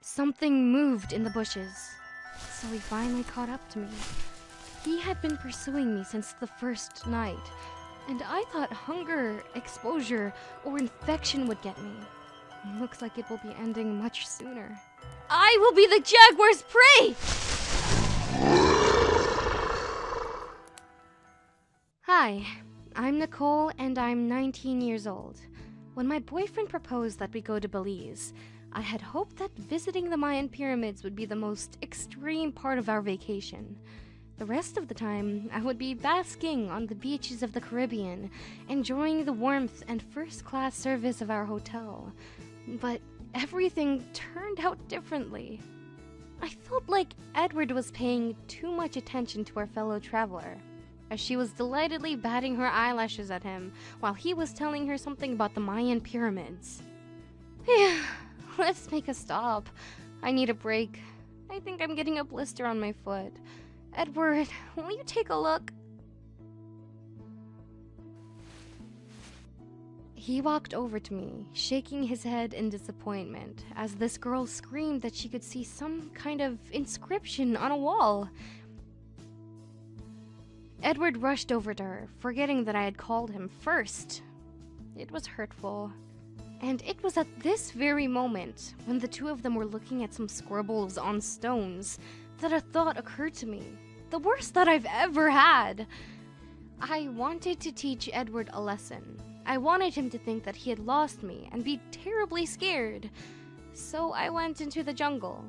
Something moved in the bushes, so he finally caught up to me. He had been pursuing me since the first night, and I thought hunger, exposure, or infection would get me. Looks like it will be ending much sooner. I will be the jaguar's prey! Hi, I'm Nicole and I'm 19 years old. When my boyfriend proposed that we go to Belize, I had hoped that visiting the Mayan pyramids would be the most extreme part of our vacation. The rest of the time, I would be basking on the beaches of the Caribbean, enjoying the warmth and first-class service of our hotel. But everything turned out differently. I felt like Edward was paying too much attention to our fellow traveler, as she was delightedly batting her eyelashes at him while he was telling her something about the Mayan pyramids. Yeah, let's make a stop. I need a break. I think I'm getting a blister on my foot. Edward, will you take a look? He walked over to me, shaking his head in disappointment, as this girl screamed that she could see some kind of inscription on a wall. Edward rushed over to her, forgetting that I had called him first. It was hurtful. And it was at this very moment, when the two of them were looking at some scribbles on stones, that a thought occurred to me. The worst that I've ever had. I wanted to teach Edward a lesson. I wanted him to think that he had lost me and be terribly scared. So I went into the jungle.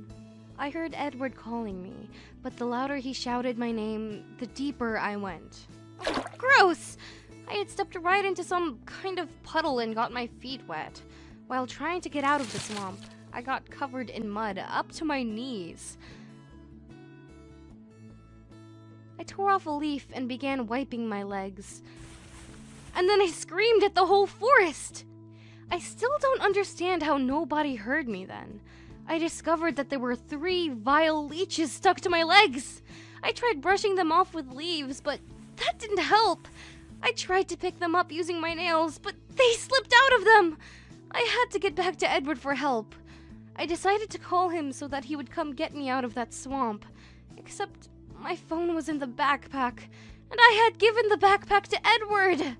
I heard Edward calling me, but the louder he shouted my name, the deeper I went. Oh, gross! I had stepped right into some kind of puddle and got my feet wet. While trying to get out of the swamp, I got covered in mud up to my knees. I tore off a leaf and began wiping my legs. And then I screamed at the whole forest! I still don't understand how nobody heard me then. I discovered that there were 3 vile leeches stuck to my legs. I tried brushing them off with leaves, but that didn't help. I tried to pick them up using my nails, but they slipped out of them. I had to get back to Edward for help. I decided to call him so that he would come get me out of that swamp. Except my phone was in the backpack, and I had given the backpack to Edward.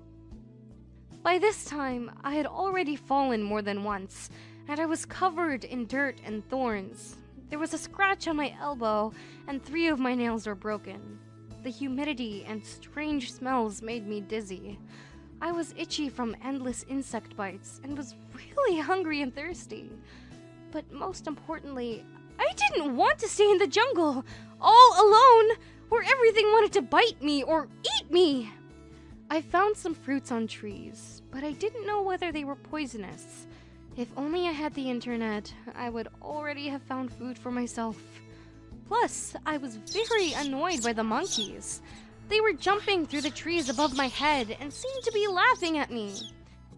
By this time, I had already fallen more than once, and I was covered in dirt and thorns. There was a scratch on my elbow, and 3 of my nails were broken. The humidity and strange smells made me dizzy. I was itchy from endless insect bites, and was really hungry and thirsty. But most importantly, I didn't want to stay in the jungle, all alone, where everything wanted to bite me or eat me. I found some fruits on trees, but I didn't know whether they were poisonous. If only I had the internet, I would already have found food for myself. Plus, I was very annoyed by the monkeys. They were jumping through the trees above my head and seemed to be laughing at me.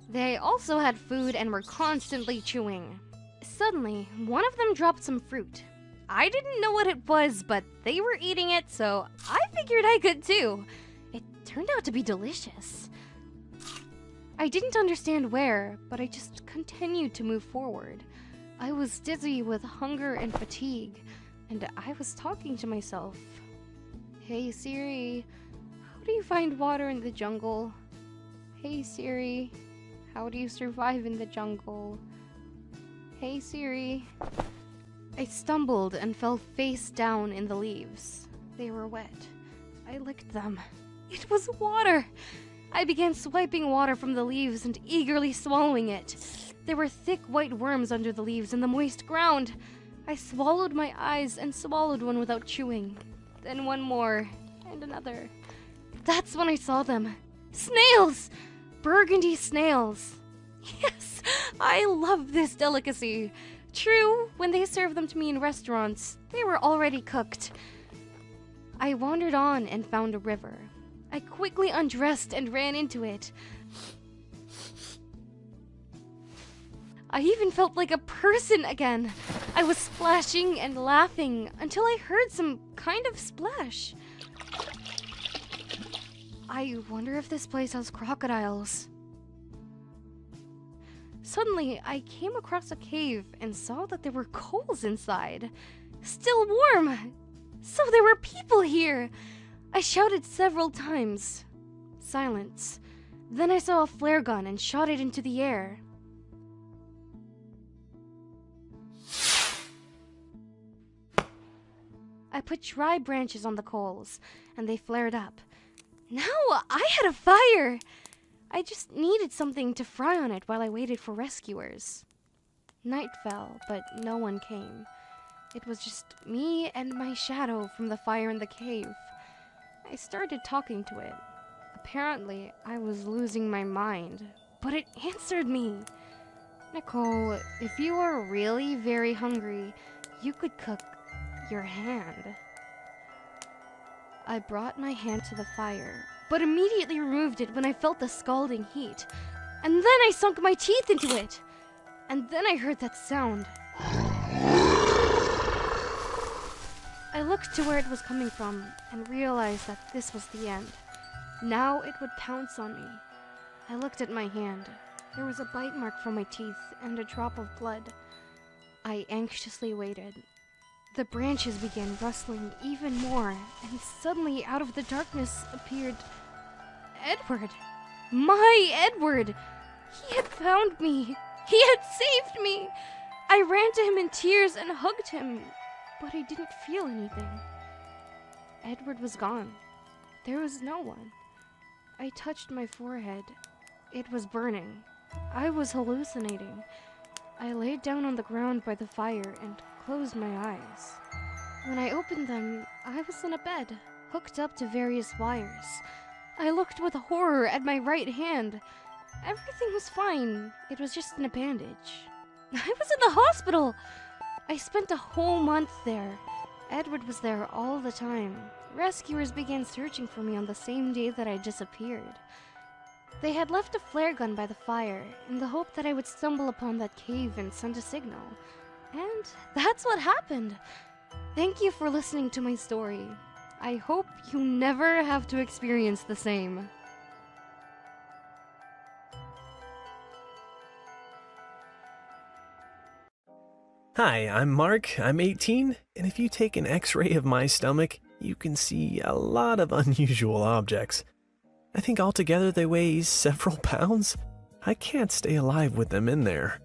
They also had food and were constantly chewing. Suddenly, one of them dropped some fruit. I didn't know what it was, but they were eating it, so I figured I could too. It turned out to be delicious. I didn't understand where, but I just continued to move forward. I was dizzy with hunger and fatigue, and I was talking to myself. Hey Siri, how do you find water in the jungle? Hey Siri, how do you survive in the jungle? Hey Siri. I stumbled and fell face down in the leaves. They were wet. I licked them. It was water! I began swiping water from the leaves and eagerly swallowing it. There were thick white worms under the leaves in the moist ground. I swallowed my eyes and swallowed one without chewing. Then one more, and another. That's when I saw them. Snails! Burgundy snails. Yes, I love this delicacy. True, when they serve them to me in restaurants, they were already cooked. I wandered on and found a river. I quickly undressed and ran into it. I even felt like a person again. I was splashing and laughing until I heard some kind of splash. I wonder if this place has crocodiles. Suddenly, I came across a cave and saw that there were coals inside. Still warm! So there were people here! I shouted several times. Silence. Then I saw a flare gun and shot it into the air. I put dry branches on the coals, and they flared up. Now I had a fire! I just needed something to fry on it while I waited for rescuers. Night fell, but no one came. It was just me and my shadow from the fire in the cave. I started talking to it. Apparently, I was losing my mind, but it answered me. Nicole, if you are really very hungry, you could cook your hand. I brought my hand to the fire, but immediately removed it when I felt the scalding heat. And then I sunk my teeth into it. And then I heard that sound. I looked to where it was coming from and realized that this was the end. Now it would pounce on me. I looked at my hand. There was a bite mark from my teeth and a drop of blood. I anxiously waited. The branches began rustling even more, and suddenly out of the darkness appeared Edward. My Edward! He had found me. He had saved me. I ran to him in tears and hugged him, but I didn't feel anything. Edward was gone. There was no one. I touched my forehead. It was burning. I was hallucinating. I laid down on the ground by the fire and closed my eyes. When I opened them, I was in a bed, hooked up to various wires. I looked with horror at my right hand. Everything was fine. It was just in a bandage. I was in the hospital! I spent a whole month there. Edward was there all the time. Rescuers began searching for me on the same day that I disappeared. They had left a flare gun by the fire in the hope that I would stumble upon that cave and send a signal. And that's what happened. Thank you for listening to my story. I hope you never have to experience the same. Hi, I'm Mark, I'm 18, and if you take an x-ray of my stomach, you can see a lot of unusual objects. I think altogether they weigh several pounds. I can't stay alive with them in there.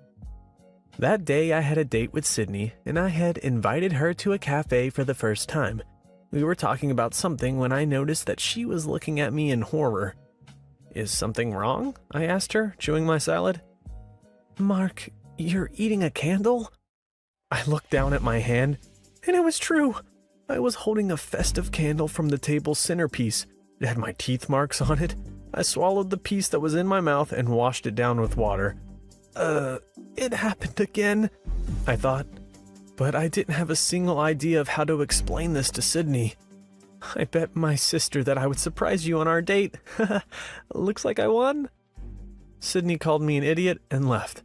That day I had a date with Sydney, and I had invited her to a cafe for the first time. We were talking about something when I noticed that she was looking at me in horror. Is something wrong? I asked her, chewing my salad. Mark, you're eating a candle? I looked down at my hand, and it was true. I was holding a festive candle from the table's centerpiece. It had my teeth marks on it. I swallowed the piece that was in my mouth and washed it down with water. It happened again, I thought. But I didn't have a single idea of how to explain this to Sydney. I bet my sister that I would surprise you on our date. Looks like I won. Sydney called me an idiot and left.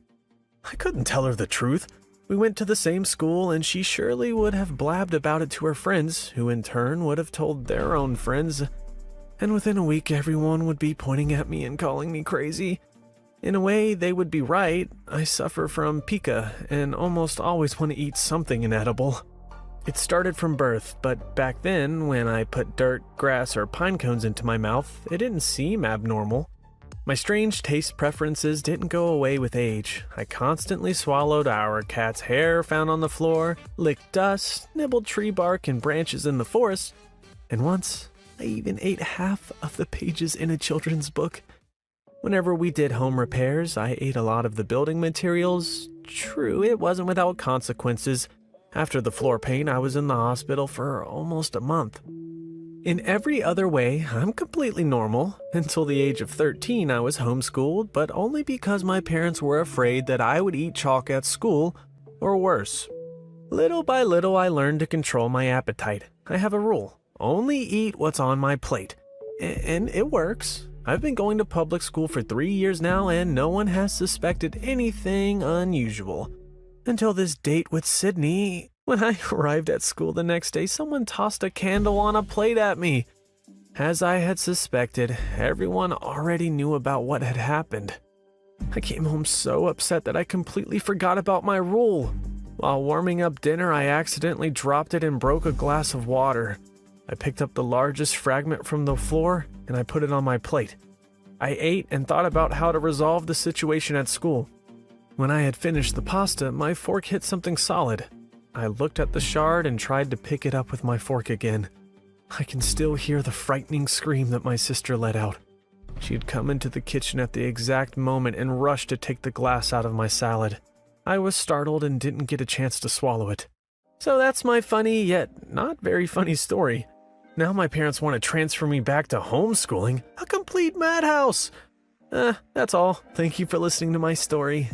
I couldn't tell her the truth. We went to the same school, and she surely would have blabbed about it to her friends, who in turn would have told their own friends. And within a week, everyone would be pointing at me and calling me crazy. In a way, they would be right. I suffer from pica and almost always want to eat something inedible. It started from birth, but back then, when I put dirt, grass, or pine cones into my mouth, it didn't seem abnormal. My strange taste preferences didn't go away with age. I constantly swallowed our cat's hair found on the floor, licked dust, nibbled tree bark and branches in the forest, and once I even ate half of the pages in a children's book. Whenever we did home repairs, I ate a lot of the building materials. True, it wasn't without consequences. After the floor pain, I was in the hospital for almost a month. In every other way, I'm completely normal. Until the age of 13, I was homeschooled, but only because my parents were afraid that I would eat chalk at school, or worse. Little by little, I learned to control my appetite. I have a rule: only eat what's on my plate. And it works. I've been going to public school for 3 years now, and no one has suspected anything unusual. Until this date with Sydney. When I arrived at school the next day, someone tossed a candle on a plate at me. As I had suspected, everyone already knew about what had happened. I came home so upset that I completely forgot about my rule. While warming up dinner, I accidentally dropped it and broke a glass of water. I picked up the largest fragment from the floor and I put it on my plate. I ate and thought about how to resolve the situation at school. When I had finished the pasta, my fork hit something solid. I looked at the shard and tried to pick it up with my fork again. I can still hear the frightening scream that my sister let out. She had come into the kitchen at the exact moment and rushed to take the glass out of my salad. I was startled and didn't get a chance to swallow it. So that's my funny, yet not very funny story. Now my parents want to transfer me back to homeschooling, a complete madhouse. That's all. Thank you for listening to my story.